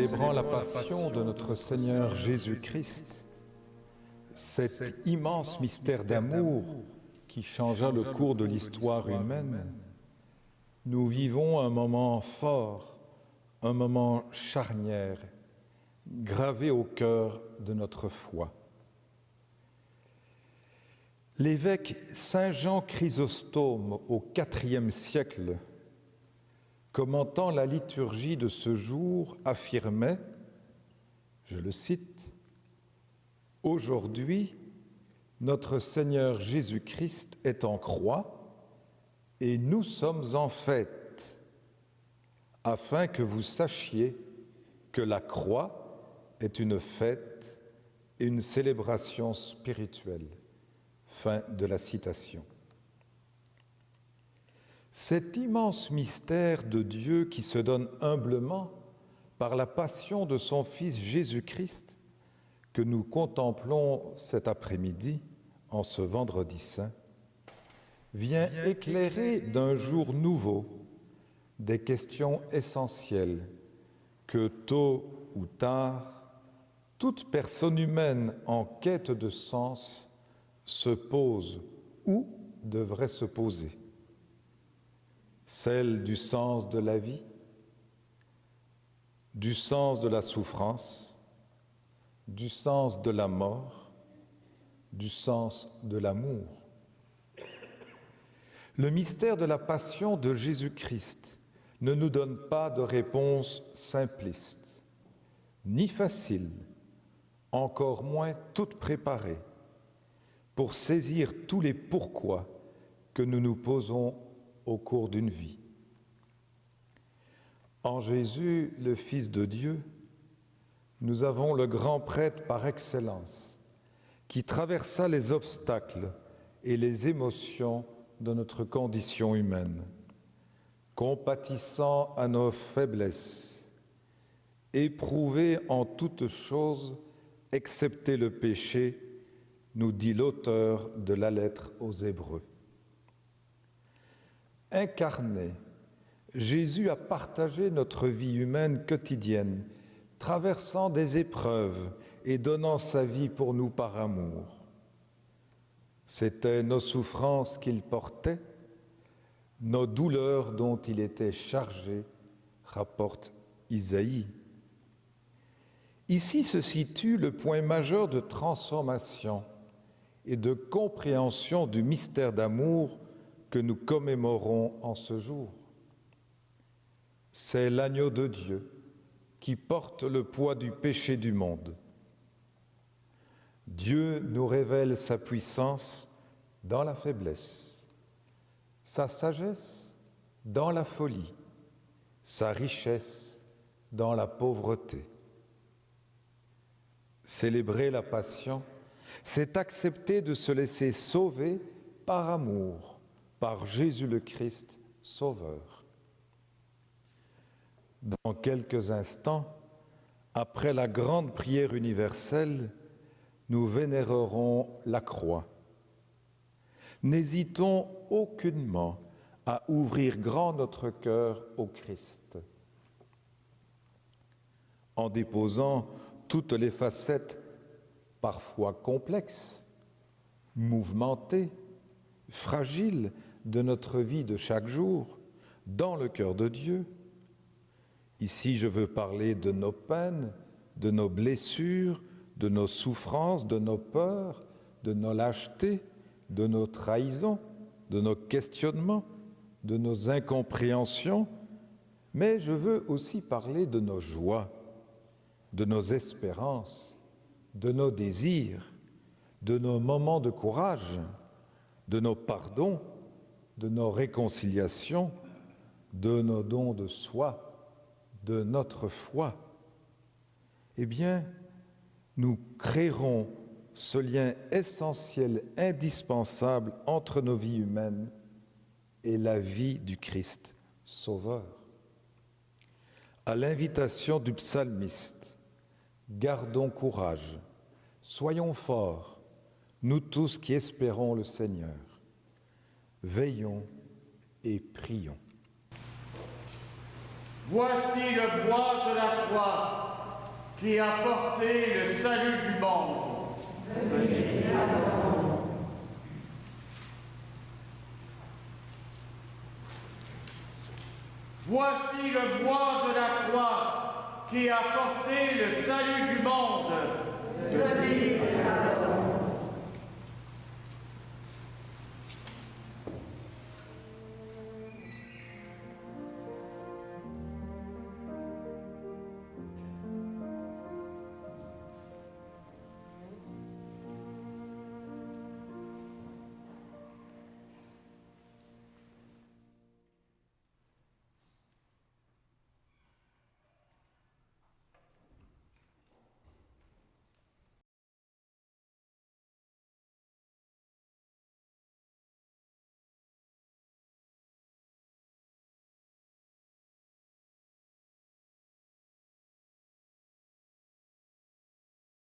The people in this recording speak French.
célébrant la passion de notre Seigneur Jésus-Christ, cet immense mystère d'amour qui changea le cours de l'histoire humaine, nous vivons un moment fort, un moment charnière, gravé au cœur de notre foi. L'évêque Saint Jean Chrysostome au IVe siècle, commentant la liturgie de ce jour, affirmait, je le cite, « Aujourd'hui, notre Seigneur Jésus-Christ est en croix et nous sommes en fête, afin que vous sachiez que la croix est une fête et une célébration spirituelle. » Fin de la citation. Cet immense mystère de Dieu qui se donne humblement par la passion de son Fils Jésus-Christ que nous contemplons cet après-midi en ce vendredi saint vient éclairer d'un jour nouveau des questions essentielles que tôt ou tard toute personne humaine en quête de sens se pose ou devrait se poser. Celle du sens de la vie, du sens de la souffrance, du sens de la mort, du sens de l'amour. Le mystère de la passion de Jésus-Christ ne nous donne pas de réponse simpliste, ni facile, encore moins toute préparée, pour saisir tous les pourquoi que nous nous posons au cours d'une vie. En Jésus, le Fils de Dieu, nous avons le grand prêtre par excellence, qui traversa les obstacles et les émotions de notre condition humaine, compatissant à nos faiblesses, éprouvé en toutes choses, excepté le péché, nous dit l'auteur de la lettre aux Hébreux. Incarné, Jésus a partagé notre vie humaine quotidienne, traversant des épreuves et donnant sa vie pour nous par amour. C'étaient nos souffrances qu'il portait, nos douleurs dont il était chargé, rapporte Isaïe. Ici se situe le point majeur de transformation et de compréhension du mystère d'amour que nous commémorons en ce jour. C'est l'agneau de Dieu qui porte le poids du péché du monde. Dieu nous révèle sa puissance dans la faiblesse, sa sagesse dans la folie, sa richesse dans la pauvreté. Célébrer la passion, c'est accepter de se laisser sauver par amour, par Jésus le Christ, Sauveur. Dans quelques instants, après la grande prière universelle, nous vénérerons la croix. N'hésitons aucunement à ouvrir grand notre cœur au Christ. En déposant toutes les facettes, parfois complexes, mouvementées, fragiles de notre vie de chaque jour, dans le cœur de Dieu. Ici, je veux parler de nos peines, de nos blessures, de nos souffrances, de nos peurs, de nos lâchetés, de nos trahisons, de nos questionnements, de nos incompréhensions, mais je veux aussi parler de nos joies, de nos espérances, de nos désirs, de nos moments de courage, de nos pardons, de nos réconciliations, de nos dons de soi, de notre foi. Eh bien, nous créerons ce lien essentiel, indispensable entre nos vies humaines et la vie du Christ Sauveur. À l'invitation du psalmiste, gardons courage, soyons forts, nous tous qui espérons le Seigneur. Veillons et prions. Voici le bois de la croix. qui a porté le salut du monde. Voici le bois de la croix qui a porté le salut du monde.